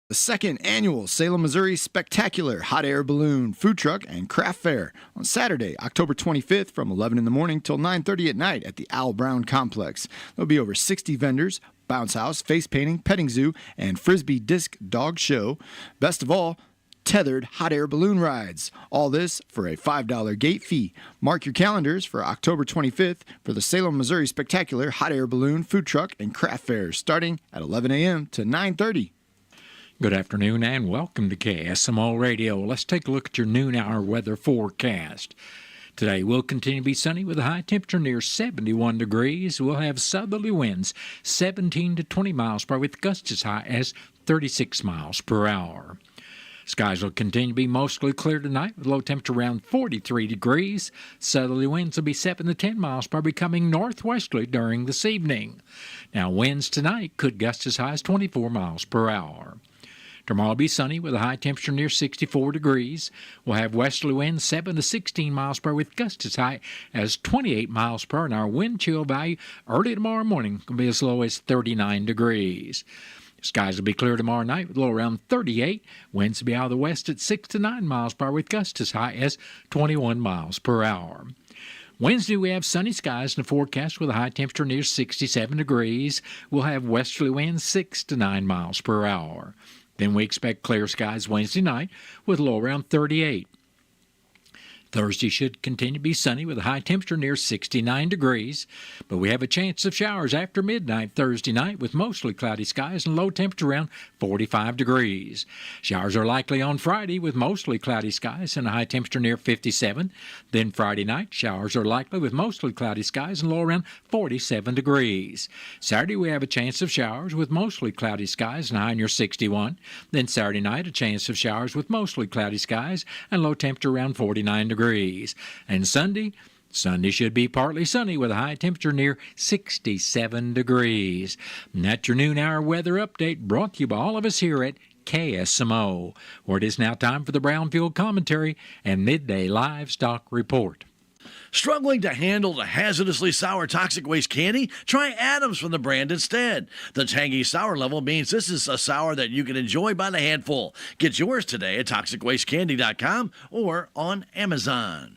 The second annual Salem, Missouri Spectacular Hot Air Balloon Food Truck and Craft Fair on Saturday, October 25th from 11 in the morning till 9:30 at night at the Al Brown Complex. There'll be over 60 vendors, bounce house, face painting, petting zoo, and frisbee disc dog show. Best of all, tethered hot air balloon rides. All this for a $5 gate fee. Mark your calendars for October 25th for the Salem, Missouri Spectacular Hot Air Balloon Food Truck and Craft Fair starting at 11 a.m. to 9:30. Good afternoon and welcome to KSMO Radio. Let's take a look at your noon hour weather forecast. Today will continue to be sunny with a high temperature near 71 degrees. We'll have southerly winds 17 to 20 miles per hour with gusts as high as 36 miles per hour. Skies will continue to be mostly clear tonight with low temperature around 43 degrees. Southerly winds will be 7 to 10 miles per hour, becoming northwesterly during this evening. Now, winds tonight could gust as high as 24 miles per hour. Tomorrow will be sunny with a high temperature near 64 degrees. We'll have westerly winds 7 to 16 miles per hour with gusts as high as 28 miles per hour. And our wind chill value early tomorrow morning will be as low as 39 degrees. Skies will be clear tomorrow night with a low around 38. Winds will be out of the west at 6 to 9 miles per hour with gusts as high as 21 miles per hour. Wednesday, we have sunny skies in the forecast with a high temperature near 67 degrees. We'll have westerly winds 6 to 9 miles per hour. Then we expect clear skies Wednesday night with a low around 38. Thursday should continue to be sunny with a high temperature near 69 degrees, but we have a chance of showers after midnight Thursday night with mostly cloudy skies and low temperature around 45 degrees. Showers are likely on Friday with mostly cloudy skies and a high temperature near 57. Then Friday night, showers are likely with mostly cloudy skies and low around 47 degrees. Saturday, we have a chance of showers with mostly cloudy skies and high near 61. Then Saturday night, a chance of showers with mostly cloudy skies and low temperature around 49 degrees. And Sunday should be partly sunny with a high temperature near 67 degrees. And that's your noon hour weather update brought to you by all of us here at KSMO, where it is now time for the Brownfield Commentary and Midday Livestock Report. Struggling to handle the hazardously sour toxic waste candy? Try Adams from the brand instead. The tangy sour level means this is a sour that you can enjoy by the handful. Get yours today at toxicwastecandy.com or on Amazon.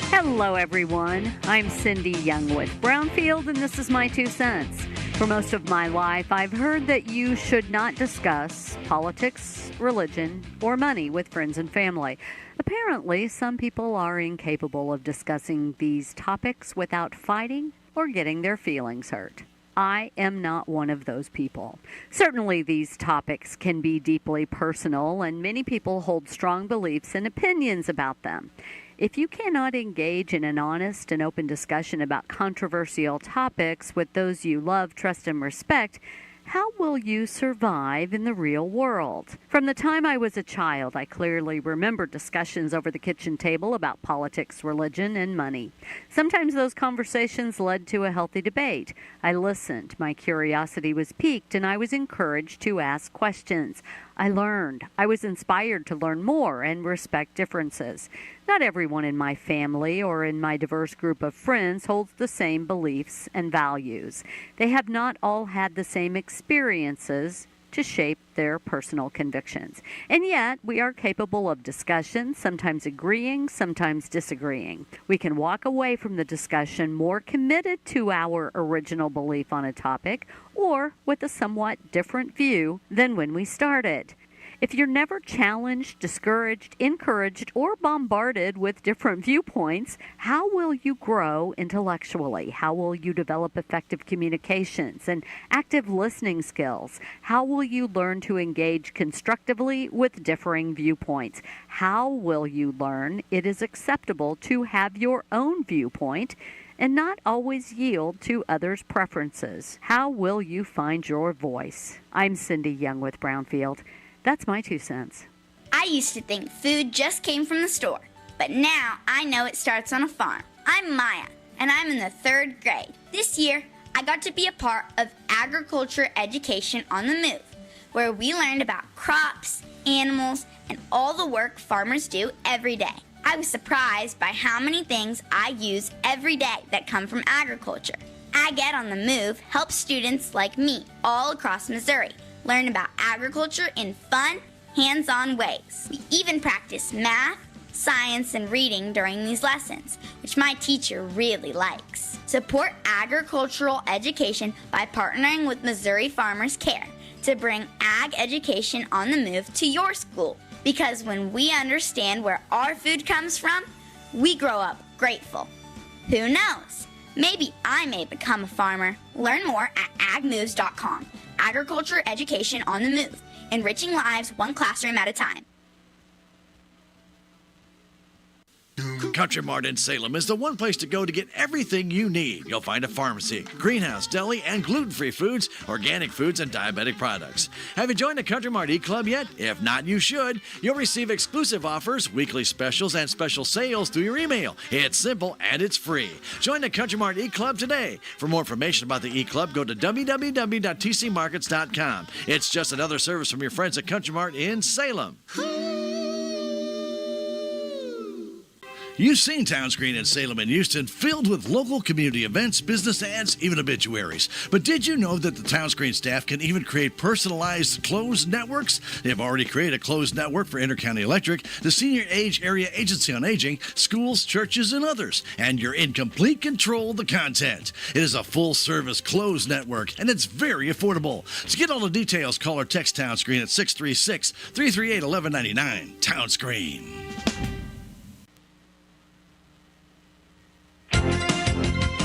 Hello, everyone. I'm Cindy Young with Brownfield, and this is my 2 cents. For most of my life, I've heard that you should not discuss politics, religion, or money with friends and family. Apparently, some people are incapable of discussing these topics without fighting or getting their feelings hurt. I am not one of those people. Certainly, these topics can be deeply personal, and many people hold strong beliefs and opinions about them. If you cannot engage in an honest and open discussion about controversial topics with those you love, trust, and respect, how will you survive in the real world? From the time I was a child, I clearly remember discussions over the kitchen table about politics, religion, and money. Sometimes those conversations led to a healthy debate. I listened, my curiosity was piqued, and I was encouraged to ask questions. I learned. I was inspired to learn more and respect differences. Not everyone in my family or in my diverse group of friends holds the same beliefs and values. They have not all had the same experiences to shape their personal convictions. And yet, we are capable of discussion, sometimes agreeing, sometimes disagreeing. We can walk away from the discussion more committed to our original belief on a topic or with a somewhat different view than when we started. If you're never challenged, discouraged, encouraged, or bombarded with different viewpoints, how will you grow intellectually? How will you develop effective communications and active listening skills? How will you learn to engage constructively with differing viewpoints? How will you learn it is acceptable to have your own viewpoint and not always yield to others' preferences? How will you find your voice? I'm Cindy Young with Brownfield. That's my 2 cents. I used to think food just came from the store, but now I know it starts on a farm. I'm Maya, and I'm in the 3rd grade. This year, I got to be a part of Agriculture Education on the Move, where we learned about crops, animals, and all the work farmers do every day. I was surprised by how many things I use every day that come from agriculture. Ag Ed on the Move helps students like me all across Missouri learn about agriculture in fun, hands-on ways. We even practice math, science, and reading during these lessons, which my teacher really likes. Support agricultural education by partnering with Missouri Farmers Care to bring ag education on the move to your school. Because when we understand where our food comes from, we grow up grateful. Who knows? Maybe I may become a farmer. Learn more at agmoves.com. Agriculture education on the move, enriching lives one classroom at a time. Country Mart in Salem is the one place to go to get everything you need. You'll find a pharmacy, greenhouse, deli, and gluten-free foods, organic foods, and diabetic products. Have you joined the Country Mart e-club yet? If not, you should. You'll receive exclusive offers, weekly specials, and special sales through your email. It's simple and it's free. Join the Country Mart e-club today. For more information about the e-club, go to www.tcmarkets.com. It's just another service from your friends at Country Mart in Salem. You've seen Town Screen in Salem and Houston filled with local community events, business ads, even obituaries. But did you know that the Town Screen staff can even create personalized closed networks? They've already created a closed network for Intercounty Electric, the Senior Age Area Agency on Aging, schools, churches, and others. And you're in complete control of the content. It is a full-service closed network, and it's very affordable. To get all the details, call or text Town Screen at 636-338-1199. Town Screen.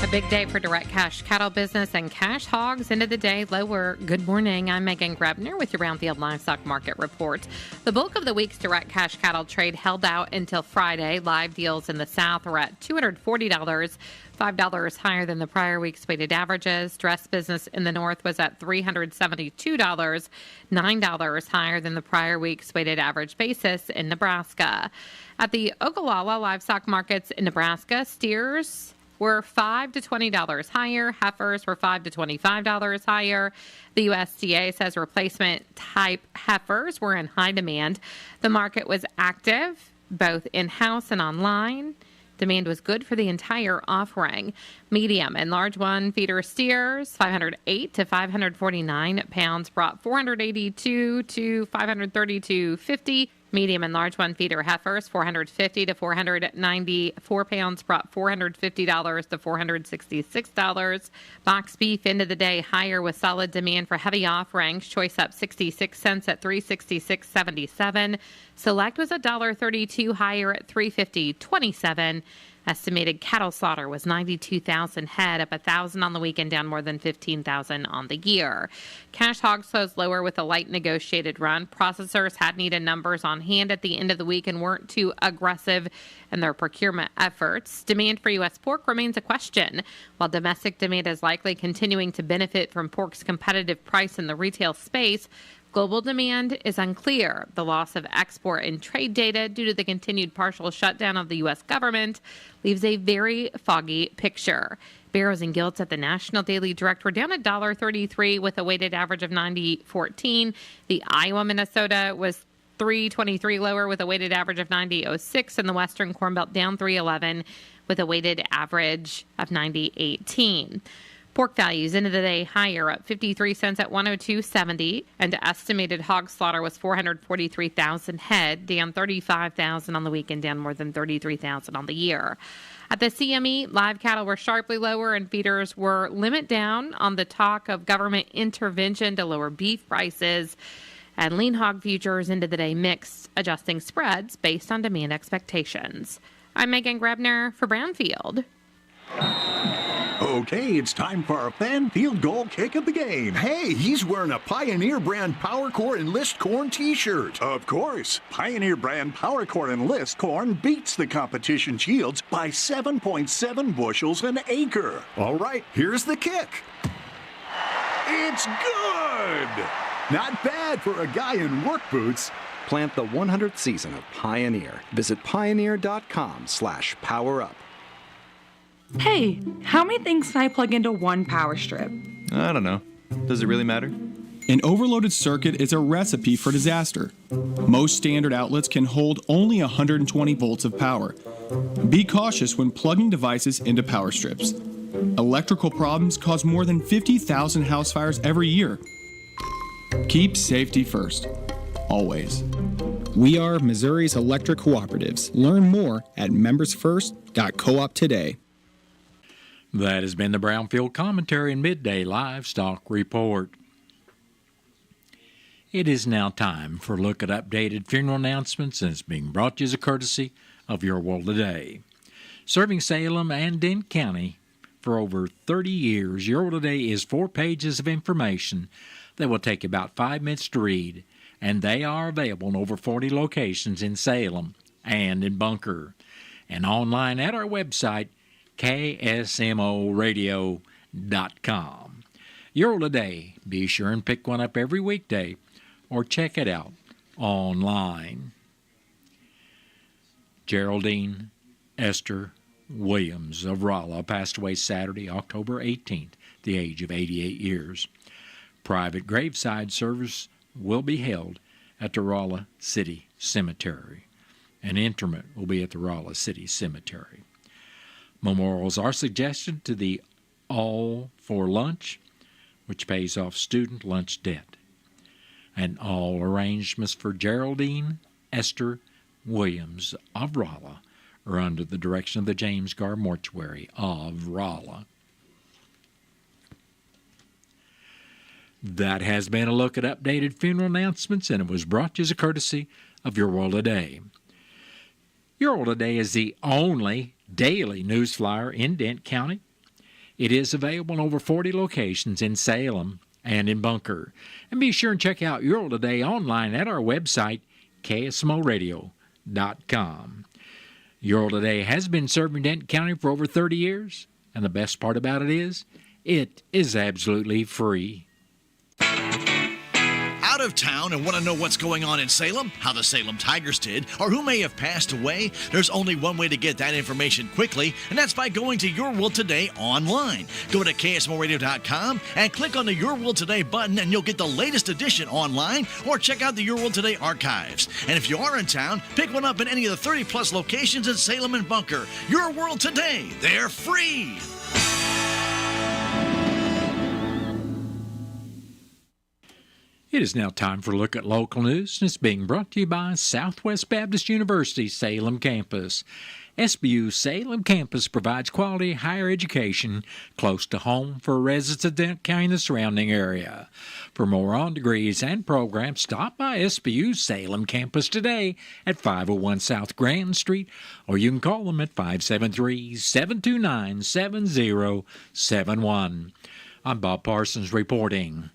A big day for direct cash cattle business and cash hogs into the day lower. Good morning. I'm Megan Grebner with your Brownfield Livestock Market Report. The bulk of the week's direct cash cattle trade held out until Friday. Live deals in the South are at $240, $5 higher than the prior week's weighted averages. Dress business in the North was at $372, $9 higher than the prior week's weighted average basis in Nebraska. At the Ogallala livestock markets in Nebraska, steers were $5 to $20 higher. Heifers were $5 to $25 higher. The USDA says replacement type heifers were in high demand. The market was active, both in-house and online. Demand was good for the entire offering. Medium and large one feeder steers, 508 to 549 pounds, brought 482 to 532.50. Medium and large one feeder heifers, 450 to 494 pounds, brought $450 to $466. Box beef into the day higher with solid demand for heavy offerings. Choice up 66 cents at $366.77. Select was $1.32 higher at $350.27. Estimated cattle slaughter was 92,000 head, up 1,000 on the weekend, down more than 15,000 on the year. Cash hogs closed lower with a light negotiated run. Processors had needed numbers on hand at the end of the week and weren't too aggressive in their procurement efforts. Demand for U.S. pork remains a question. While domestic demand is likely continuing to benefit from pork's competitive price in the retail space, global demand is unclear. The loss of export and trade data due to the continued partial shutdown of the U.S. government leaves a very foggy picture. Barrows and Gilts at the National Daily Direct were down $1.33 with a weighted average of 90.14. The Iowa, Minnesota was $3.23 lower with a weighted average of 90.06, and the Western Corn Belt down $3.11 with a weighted average of 90.18. Pork values into the day higher, up 53 cents at 102.70, and estimated hog slaughter was 443,000 head, down 35,000 on the weekend, down more than 33,000 on the year. At the CME, live cattle were sharply lower and feeders were limit down on the talk of government intervention to lower beef prices. And lean hog futures into the day mixed, adjusting spreads based on demand expectations. I'm Megan Grebner for Brownfield. Okay, it's time for our fan field goal kick of the game. Hey, he's wearing a Pioneer brand Power Core Enlist Corn t-shirt. Of course, Pioneer brand Power Core Enlist corn beats the competition's yields by 7.7 bushels an acre. All right, here's the kick. It's good! Not bad for a guy in work boots. Plant the 100th season of Pioneer. Visit pioneer.com/powerup. Hey, how many things can I plug into one power strip? I don't know. Does it really matter? An overloaded circuit is a recipe for disaster. Most standard outlets can hold only 120 volts of power. Be cautious when plugging devices into power strips. Electrical problems cause more than 50,000 house fires every year. Keep safety first. Always. We are Missouri's electric cooperatives. Learn more at membersfirst.coop today. That has been the Brownfield Commentary and Midday Livestock Report. It is now time for a look at updated funeral announcements, and it's being brought to you as a courtesy of Your World Today. Serving Salem and Dent County for over 30 years, Your World Today is 4 pages of information that will take about 5 minutes to read, and they are available in over 40 locations in Salem and in Bunker, and online at our website, KSMOradio.com. Your World Today, be sure and pick one up every weekday or check it out online. Geraldine Esther Williams of Rolla passed away Saturday, October 18th, at the age of 88 years. Private graveside service will be held at the Rolla City Cemetery. An interment will be at the Rolla City Cemetery. Memorials are suggested to the All for Lunch, which pays off student lunch debt. And all arrangements for Geraldine Esther Williams of Rolla are under the direction of the James Garr Mortuary of Rolla. That has been a look at updated funeral announcements, and it was brought to you as a courtesy of Your World Today. Your World Today is the only daily news flyer in Dent County. It is available in over 40 locations in Salem and in Bunker. And be sure and check out Your World Today online at our website, KSMOradio.com. Your World Today has been serving Dent County for over 30 years, and the best part about it is absolutely free. Out of town and want to know what's going on in Salem, how the Salem Tigers did, or who may have passed away? There's only one way to get that information quickly, and that's by going to Your World Today online. Go to KSMOradio.com and click on the Your World Today button, and you'll get the latest edition online, or check out the Your World Today archives. And if you are in town, pick one up in any of the 30-plus locations in Salem and Bunker. Your World Today, they're free! It is now time for a look at local news, and it's being brought to you by Southwest Baptist University Salem Campus. SBU Salem Campus provides quality higher education close to home for residents of Dent County and the surrounding area. For more on degrees and programs, stop by SBU Salem Campus today at 501 South Grand Street, or you can call them at 573-729-7071. I'm Bob Parsons reporting.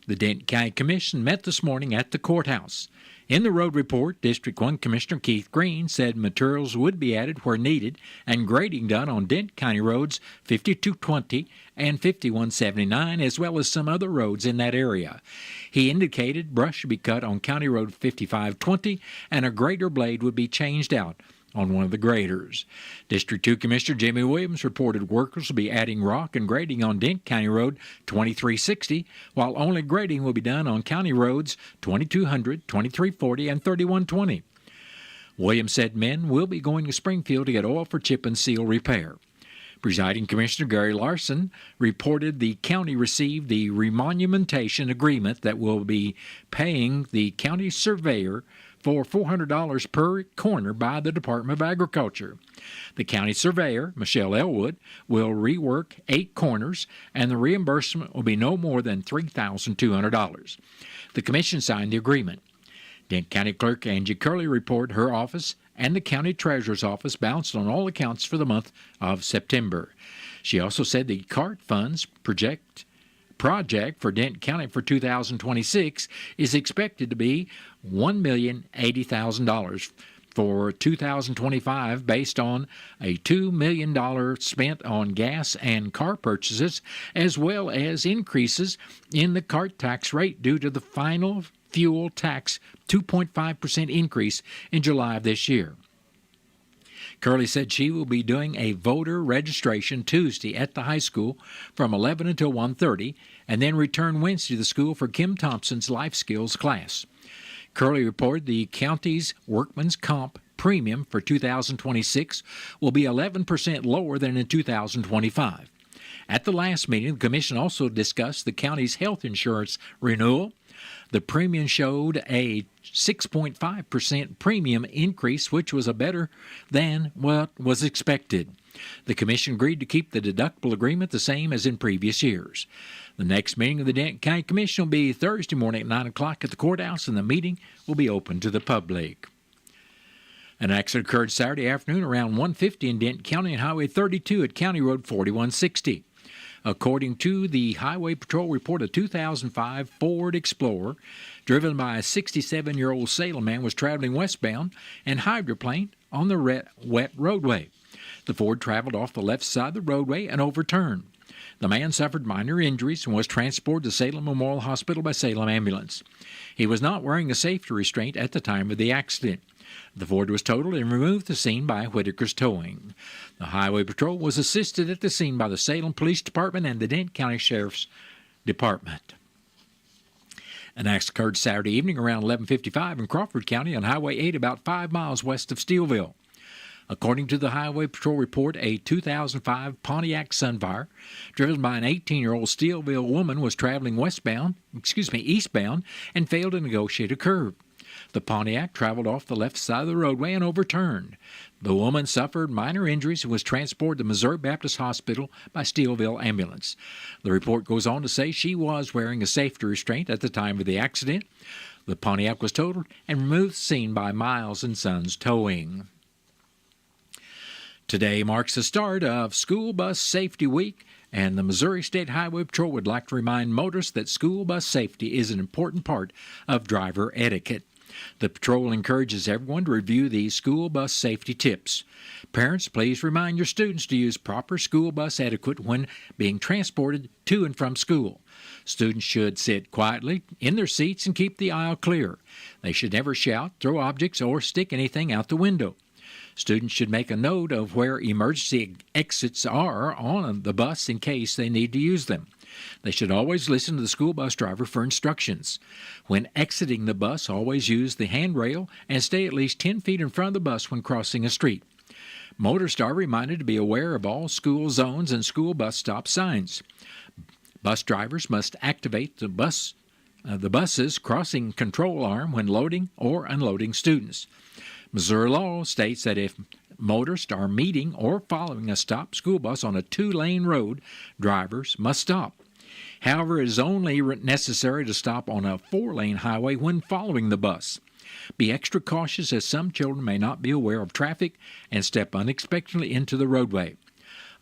The Dent County Commission met this morning at the courthouse. In the road report, District 1 Commissioner Keith Green said materials would be added where needed and grading done on Dent County roads 5220 and 5179, as well as some other roads in that area. He indicated brush should be cut on County Road 5520 and a grader blade would be changed out on one of the graders. District 2 Commissioner Jimmy Williams reported workers will be adding rock and grading on Dent County Road 2360, while only grading will be done on County Roads 2200, 2340, and 3120. Williams said men will be going to Springfield to get oil for chip and seal repair. Presiding Commissioner Gary Larson reported the county received the remonumentation agreement that will be paying the county surveyor for $400 per corner by the Department of Agriculture. The county surveyor, Michelle Elwood, will rework 8 corners, and the reimbursement will be no more than $3,200. The commission signed the agreement. Dent County Clerk Angie Curley reported her office and the county treasurer's office bounced on all accounts for the month of September. She also said the CART funds project for Dent County for 2026 is expected to be $1,080,000 for 2025 based on a $2 million spent on gas and car purchases, as well as increases in the CART tax rate due to the final fuel tax 2.5% increase in July of this year. Curley said she will be doing a voter registration Tuesday at the high school from 11 until 1:30 and then return Wednesday to the school for Kim Thompson's life skills class. Curley reported the county's workman's comp premium for 2026 will be 11% lower than in 2025. At the last meeting, the Commission also discussed the county's health insurance renewal. The premium showed a 6.5% premium increase, which was a better than what was expected. The Commission agreed to keep the deductible agreement the same as in previous years. The next meeting of the Denton County Commission will be Thursday morning at 9 o'clock at the courthouse, and the meeting will be open to the public. An accident occurred Saturday afternoon around 1:50 in Denton County and Highway 32 at County Road 4160. According to the Highway Patrol report, a 2005 Ford Explorer driven by a 67-year-old Salem man was traveling westbound and hydroplaned on the wet roadway. The Ford traveled off the left side of the roadway and overturned. The man suffered minor injuries and was transported to Salem Memorial Hospital by Salem Ambulance. He was not wearing a safety restraint at the time of the accident. The Ford was totaled and removed the scene by Whitaker's Towing. The Highway Patrol was assisted at the scene by the Salem Police Department and the Denton County Sheriff's Department. An accident occurred Saturday evening around 11:55 in Crawford County on Highway 8 about 5 miles west of Steelville. According to the Highway Patrol report, a 2005 Pontiac Sunfire driven by an 18-year-old Steelville woman was traveling eastbound, and failed to negotiate a curve. The Pontiac traveled off the left side of the roadway and overturned. The woman suffered minor injuries and was transported to Missouri Baptist Hospital by Steelville Ambulance. The report goes on to say she was wearing a safety restraint at the time of the accident. The Pontiac was totaled and removed the scene by Miles & Sons Towing. Today marks the start of School Bus Safety Week, and the Missouri State Highway Patrol would like to remind motorists that school bus safety is an important part of driver etiquette. The patrol encourages everyone to review these school bus safety tips. Parents, please remind your students to use proper school bus etiquette when being transported to and from school. Students should sit quietly in their seats and keep the aisle clear. They should never shout, throw objects, or stick anything out the window. Students should make a note of where emergency exits are on the bus in case they need to use them. They should always listen to the school bus driver for instructions. When exiting the bus, always use the handrail and stay at least 10 feet in front of the bus when crossing a street. Motorists are reminded to be aware of all school zones and school bus stop signs. Bus drivers must activate the bus's crossing control arm when loading or unloading students. Missouri law states that if motorists are meeting or following a stopped school bus on a 2-lane road, drivers must stop. However, it is only necessary to stop on a 4-lane highway when following the bus. Be extra cautious as some children may not be aware of traffic and step unexpectedly into the roadway.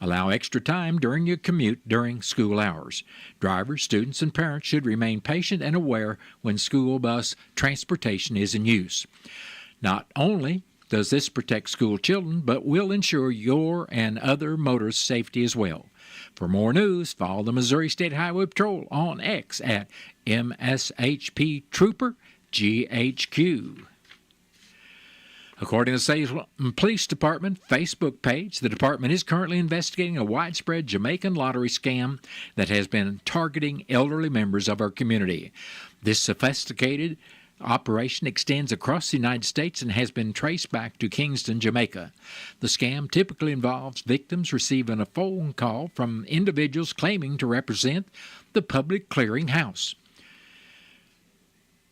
Allow extra time during your commute during school hours. Drivers, students, and parents should remain patient and aware when school bus transportation is in use. Not only does this protect school children, but will ensure your and other motorists' safety as well. For more news, follow the Missouri State Highway Patrol on X at MSHP Trooper GHQ. According to the Salem Police Department Facebook page, the department is currently investigating a widespread Jamaican lottery scam that has been targeting elderly members of our community. This sophisticated operation extends across the United States and has been traced back to Kingston, Jamaica. The scam typically involves victims receiving a phone call from individuals claiming to represent the public clearinghouse.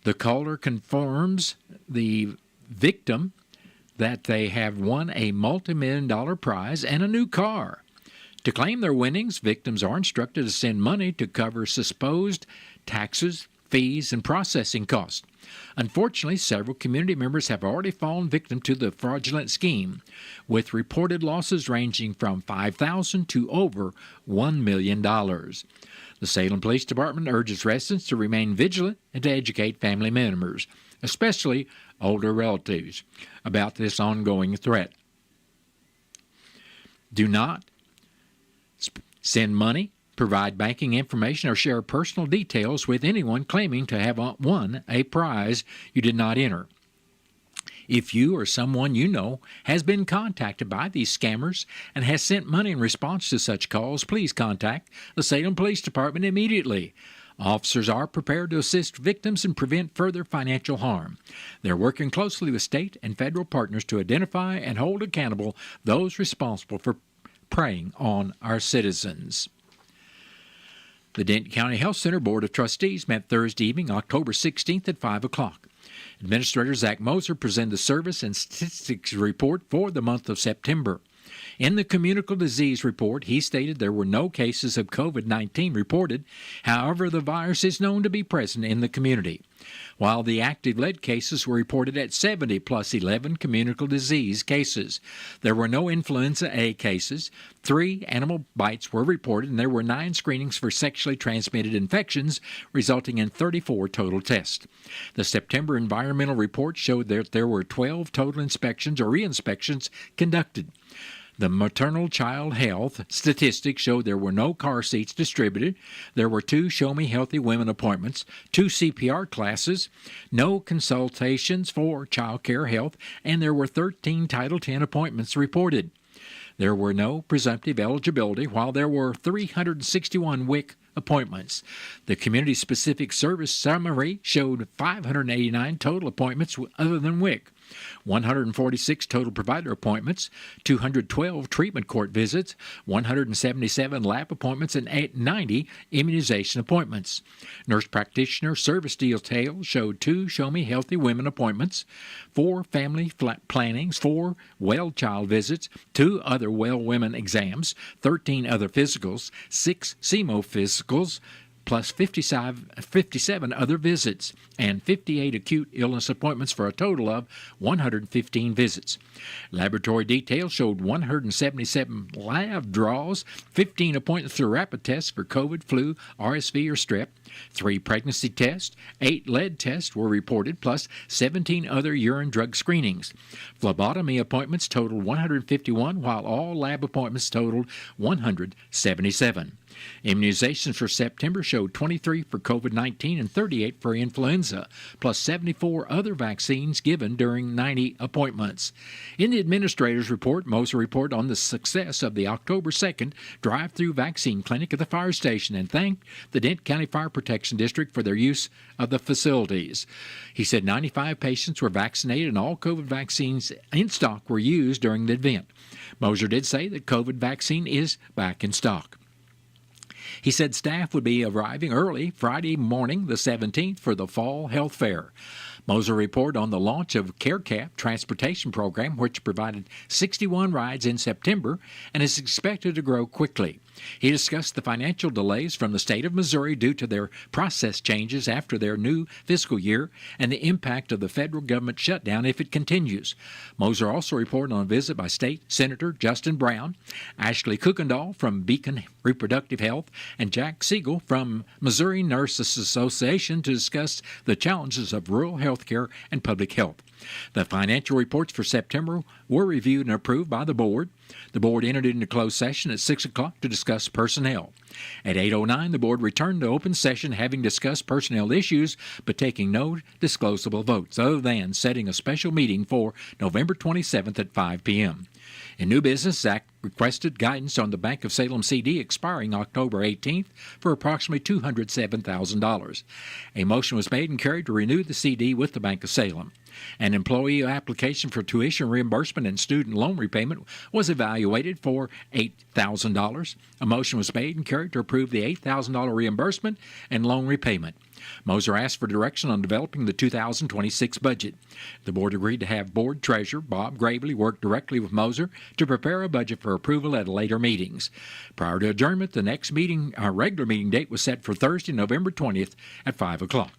The caller confirms the victim that they have won a multi-million-dollar prize and a new car. To claim their winnings, victims are instructed to send money to cover supposed taxes, fees, and processing costs. Unfortunately, several community members have already fallen victim to the fraudulent scheme, with reported losses ranging from $5,000 to over $1 million. The Salem Police Department urges residents to remain vigilant and to educate family members, especially older relatives, about this ongoing threat. Do not send money, provide banking information, or share personal details with anyone claiming to have won a prize you did not enter. If you or someone you know has been contacted by these scammers and has sent money in response to such calls, please contact the Salem Police Department immediately. Officers are prepared to assist victims and prevent further financial harm. They're working closely with state and federal partners to identify and hold accountable those responsible for preying on our citizens. The Denton County Health Center Board of Trustees met Thursday evening, October 16th at 5 o'clock. Administrator Zach Moser presented the Service and Statistics Report for the month of September. In the communicable disease report, he stated there were no cases of COVID-19 reported. However, the virus is known to be present in the community. While the active lead cases were reported at 70 plus 11 communicable disease cases. There were no influenza A cases. 3 animal bites were reported, and there were 9 screenings for sexually transmitted infections, resulting in 34 total tests. The September environmental report showed that there were 12 total inspections or re-inspections conducted. The maternal child health statistics showed there were no car seats distributed. There were 2 Show Me Healthy Women appointments, 2 CPR classes, no consultations for child care health, and there were 13 Title X appointments reported. There were no presumptive eligibility, while there were 361 WIC appointments. The community-specific service summary showed 589 total appointments other than WIC. 146 total provider appointments, 212 treatment court visits, 177 lab appointments, and 90 immunization appointments. Nurse practitioner service details showed 2 Show Me Healthy Women appointments, 4 family plannings, 4 well child visits, 2 other well women exams, 13 other physicals, 6 KSMO physicals, plus 57 other visits, and 58 acute illness appointments for a total of 115 visits. Laboratory details showed 177 lab draws, 15 appointments for rapid tests for COVID, flu, RSV, or strep, 3 pregnancy tests, 8 lead tests were reported, plus 17 other urine drug screenings. Phlebotomy appointments totaled 151, while all lab appointments totaled 177. Immunizations for September showed 23 for COVID-19 and 38 for influenza, plus 74 other vaccines given during 90 appointments. In the administrator's report, Moser reported on the success of the October 2nd drive-through vaccine clinic at the fire station and thanked the Denton County Fire Protection District for their use of the facilities. He said 95 patients were vaccinated and all COVID vaccines in stock were used during the event. Moser did say that COVID vaccine is back in stock. He said staff would be arriving early Friday morning, the 17th, for the Fall Health Fair. Moser reported on the launch of CareCap transportation program, which provided 61 rides in September and is expected to grow quickly. He discussed the financial delays from the state of Missouri due to their process changes after their new fiscal year and the impact of the federal government shutdown if it continues. Moser also reported on a visit by State Senator Justin Brown, Ashley Kuykendall from Beacon Reproductive Health, and Jack Siegel from Missouri Nurses Association to discuss the challenges of rural health care and public health. The financial reports for September were reviewed and approved by the board. The board entered into closed session at 6 o'clock to discuss personnel. At 8:09, the board returned to open session, having discussed personnel issues, but taking no disclosable votes, other than setting a special meeting for November 27th at 5 p.m. In new business, Zach requested guidance on the Bank of Salem CD expiring October 18th for approximately $207,000. A motion was made and carried to renew the CD with the Bank of Salem. An employee application for tuition reimbursement and student loan repayment was evaluated for $8,000. A motion was made and carried to approve the $8,000 reimbursement and loan repayment. Moser asked for direction on developing the 2026 budget. The board agreed to have board treasurer Bob Gravely work directly with Moser to prepare a budget for approval at later meetings. Prior to adjournment, the next meeting, our regular meeting date, was set for Thursday, November 20th at 5 o'clock.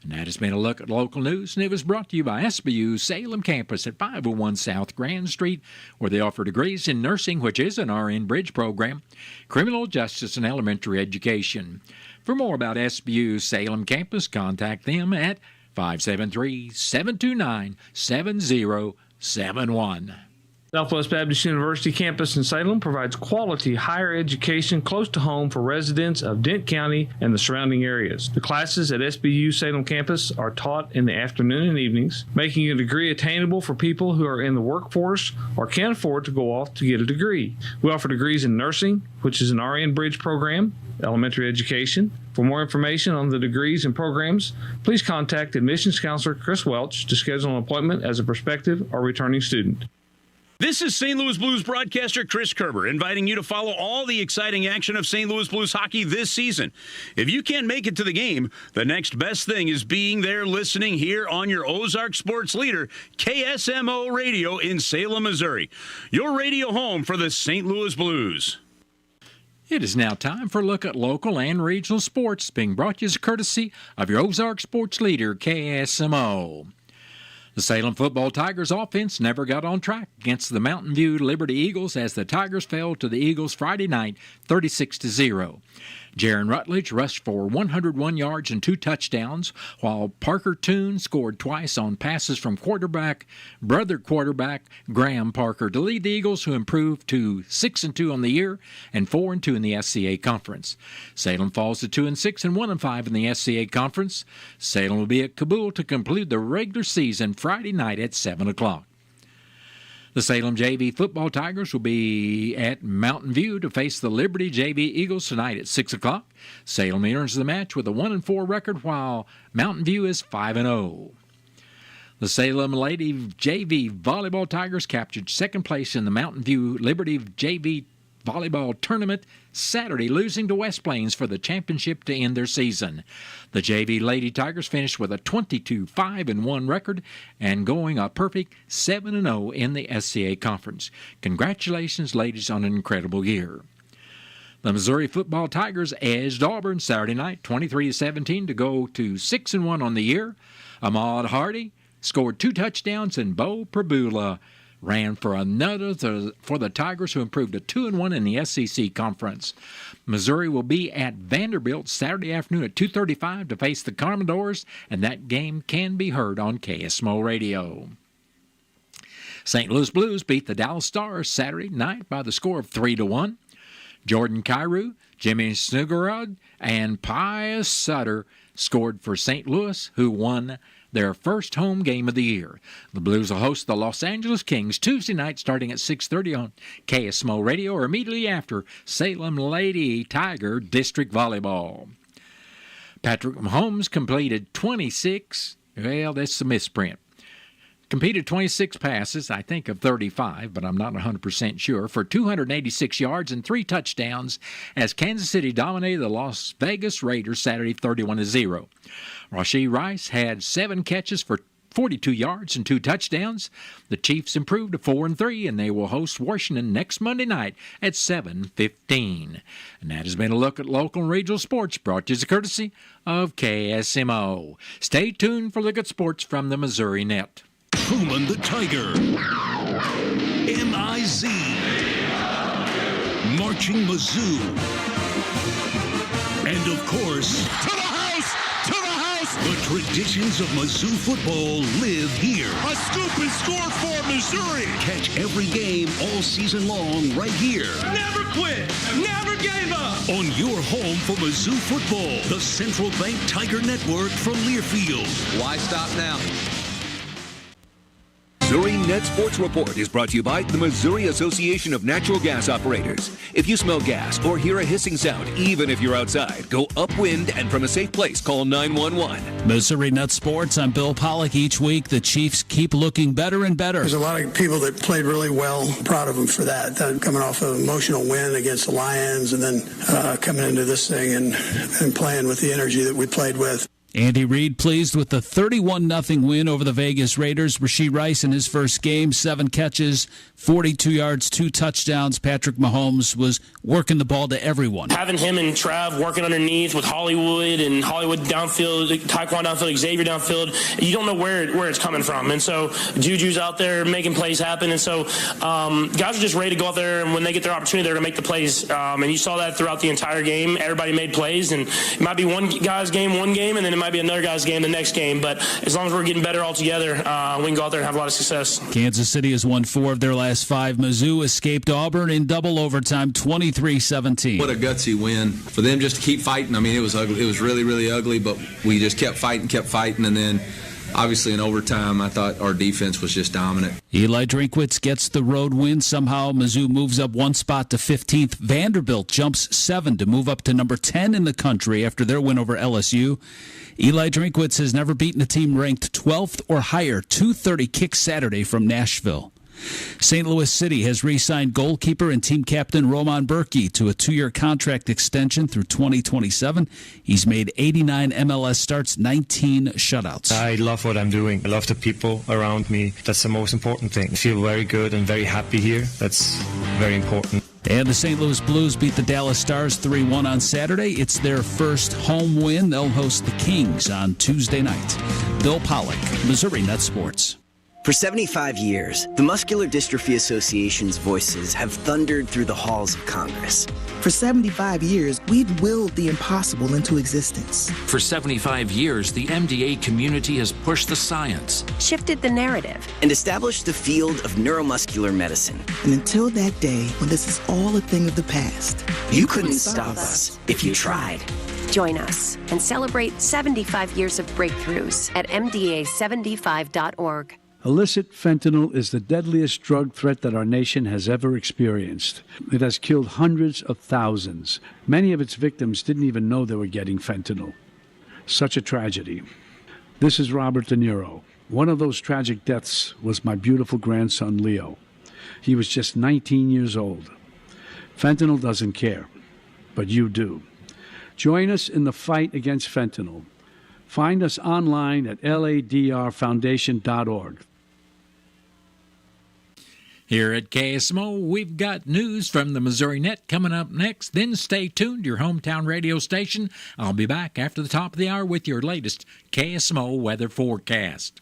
And that has been a look at local news, and it was brought to you by SBU's Salem campus at 501 South Grand Street, where they offer degrees in nursing, which is an RN Bridge program, criminal justice, and elementary education. For more about SBU's Salem campus, contact them at 573-729-7071. Southwest Baptist University campus in Salem provides quality higher education close to home for residents of Denton County and the surrounding areas. The classes at SBU Salem campus are taught in the afternoon and evenings, making a degree attainable for people who are in the workforce or can't afford to go off to get a degree. We offer degrees in nursing, which is an RN Bridge program, elementary education. For more information on the degrees and programs, please contact admissions counselor Chris Welch to schedule an appointment as a prospective or returning student. This is St. Louis Blues broadcaster Chris Kerber inviting you to follow all the exciting action of St. Louis Blues hockey this season. If you can't make it to the game, the next best thing is being there listening here on your Ozark sports leader, KSMO Radio in Salem, Missouri. Your radio home for the St. Louis Blues. It is now time for a look at local and regional sports, being brought to you as courtesy of your Ozark sports leader, KSMO. The Salem football Tigers offense never got on track against the Mountain View Liberty Eagles as the Tigers fell to the Eagles Friday night 36-0. Jaron Rutledge rushed for 101 yards and 2 touchdowns, while Parker Toon scored twice on passes from brother quarterback Graham Parker to lead the Eagles, who improved to 6-2 on the year and 4-2 in the SCA Conference. Salem falls to 2-6 and 1-5 in the SCA Conference. Salem will be at Kabul to conclude the regular season Friday night at 7 o'clock. The Salem JV football Tigers will be at Mountain View to face the Liberty JV Eagles tonight at 6 o'clock. Salem enters the match with a 1-4 record, while Mountain View is 5-0. The Salem Lady JV volleyball Tigers captured second place in the Mountain View Liberty JV volleyball tournament Saturday, losing to West Plains for the championship to end their season. The JV Lady Tigers finished with a 22-5-1 record and going a perfect 7-0 in the SCA Conference. Congratulations, ladies, on an incredible year. The Missouri football Tigers edged Auburn Saturday night 23-17 to go to 6-1 on the year. Ahmad Hardy scored 2 touchdowns, and Bo Prabula ran for another for the Tigers, who improved to 2-1 in the SEC Conference. Missouri will be at Vanderbilt Saturday afternoon at 2:35 to face the Commodores, and that game can be heard on KSMO Radio. St. Louis Blues beat the Dallas Stars Saturday night by the score of 3-1. Jordan Kyrou, Jimmy Snuggerud, and Pius Sutter scored for St. Louis, who won their first home game of the year. The Blues will host the Los Angeles Kings Tuesday night starting at 6:30 on KSMO Radio, or immediately after Salem Lady Tiger District Volleyball. Patrick Mahomes completed 26, well, that's a misprint. Completed 26 passes, I think of 35, but I'm not 100% sure, for 286 yards and 3 touchdowns as Kansas City dominated the Las Vegas Raiders Saturday 31-0. Rashee Rice had 7 catches for 42 yards and 2 touchdowns. The Chiefs improved to 4-3, and they will host Washington next Monday night at 7:15. And that has been a look at local and regional sports, brought to you as a courtesy of KSMO. Stay tuned for Look at Sports from the Missouri Net. Truman the Tiger. M-I-Z. Marching Mizzou. And of course, to the house! To the house! The traditions of Mizzou football live here. A scoop is scored for Missouri. Catch every game all season long right here. Never quit. Never gave up. On your home for Mizzou football, the Central Bank Tiger Network from Learfield. Why stop now? Missouri Net Sports Report is brought to you by the Missouri Association of Natural Gas Operators. If you smell gas or hear a hissing sound, even if you're outside, go upwind and from a safe place, call 911. Missouri Net Sports, I'm Bill Pollock. Each week, the Chiefs keep looking better and better. There's a lot of people that played really well. Proud of them for that. Coming off an emotional win against the Lions and then coming into this thing and playing with the energy that we played with. Andy Reid pleased with the 31-0 win over the Vegas Raiders. Rashee Rice in his first game, 7 catches, 42 yards, 2 touchdowns. Patrick Mahomes was working the ball to everyone. Having him and Trav working underneath with Hollywood downfield, Taekwon downfield, Xavier downfield, you don't know where it's coming from. And so Juju's out there making plays happen. And so guys are just ready to go out there, and when they get their opportunity, they're going to make the plays. And you saw that throughout the entire game. Everybody made plays, and it might be one guy's game one game, and then it might be another guy's game the next game, but as long as we're getting better all together, we can go out there and have a lot of success. Kansas City has won 4 of their last 5. Mizzou escaped Auburn in double overtime, 23-17. What a gutsy win for them just to keep fighting. I mean, it was ugly. It was really, really ugly, but we just kept fighting, and then obviously in overtime, I thought our defense was just dominant. Eli Drinkwitz gets the road win. Somehow Mizzou moves up 1 spot to 15th. Vanderbilt jumps 7 to move up to number 10 in the country after their win over LSU. Eli Drinkwitz has never beaten a team ranked 12th or higher. 2:30 kick Saturday from Nashville. St. Louis City has re-signed goalkeeper and team captain Roman Berkey to a 2-year contract extension through 2027. He's made 89 MLS starts, 19 shutouts. I love what I'm doing. I love the people around me. That's the most important thing. I feel very good and very happy here. That's very important. And the St. Louis Blues beat the Dallas Stars 3-1 on Saturday. It's their first home win. They'll host the Kings on Tuesday night. Bill Pollock, Missouri Net Sports. For 75 years, the Muscular Dystrophy Association's voices have thundered through the halls of Congress. For 75 years, we've willed the impossible into existence. For 75 years, the MDA community has pushed the science, shifted the narrative, and established the field of neuromuscular medicine. And until that day when this is all a thing of the past, you couldn't stop us if you tried. Join us and celebrate 75 years of breakthroughs at MDA75.org. Illicit fentanyl is the deadliest drug threat that our nation has ever experienced. It has killed hundreds of thousands. Many of its victims didn't even know they were getting fentanyl. Such a tragedy. This is Robert De Niro. One of those tragic deaths was my beautiful grandson, Leo. He was just 19 years old. Fentanyl doesn't care, but you do. Join us in the fight against fentanyl. Find us online at ladrfoundation.org. Here at KSMO, we've got news from the Missouri Net coming up next. Then stay tuned to your hometown radio station. I'll be back after the top of the hour with your latest KSMO weather forecast.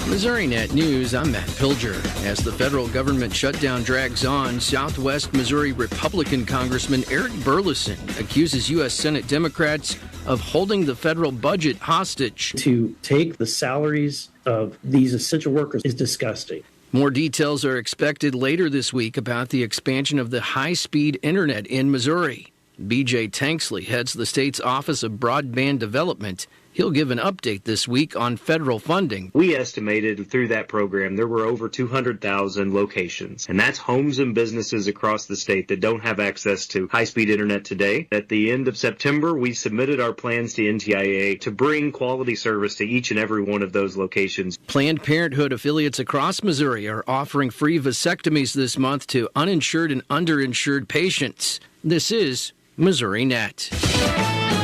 Missouri Net News, I'm Matt Pilger. As the federal government shutdown drags on, Southwest Missouri Republican Congressman Eric Burleson accuses U.S. Senate Democrats of holding the federal budget hostage. To take the salaries of these essential workers is disgusting. More details are expected later this week about the expansion of the high-speed internet in Missouri. B.J. Tanksley heads the state's Office of Broadband Development. He'll give an update this week on federal funding. We estimated through that program there were over 200,000 locations, and that's homes and businesses across the state that don't have access to high-speed internet today. At the end of September, we submitted our plans to NTIA to bring quality service to each and every one of those locations. Planned Parenthood affiliates across Missouri are offering free vasectomies this month to uninsured and underinsured patients. This is Missouri Net.